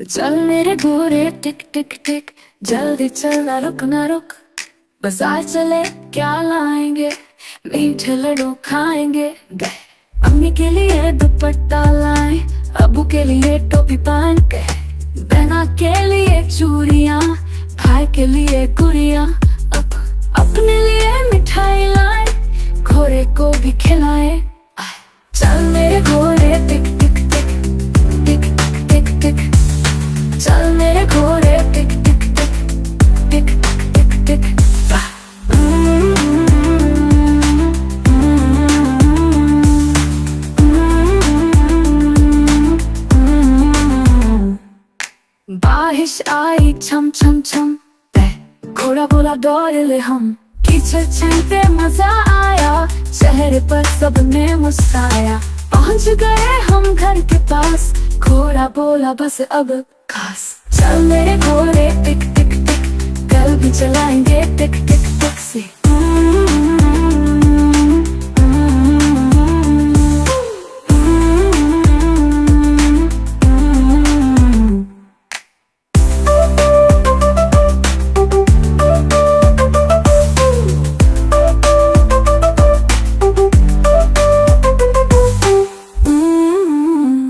चल मेरे घोड़े टिक टिक टिक, जल्दी चल ना रुक ना रुक। बाजार चले क्या लाएंगे, मीठे लड्डू खाएंगे। अम्मी के लिए दुपट्टा लाए, अबू के लिए टोपी पहन के, बहना के लिए चूड़ियाँ, भाई के लिए गुड़ियाँ। अपने लिए मिठाई लाए, घोड़े को भी खिलाए। चल मेरे घोड़े टिक टिक टिक, टिक टिक टिक। चल मेरे घोड़े टिक टिक टिक, टिक टिक टिक। बारिश आई छम छम छम, घोड़ा बोला दौड़ ले हम। कीचड़ छीनते मजा आया, चेहरे पर सबने मुस्काया। पहुंच गए हम घर के पास, घोड़ा बोला बस अब खास। चल मेरे घोड़े टिक टिक टिक, कल भी चलाएंगे टिक टिक।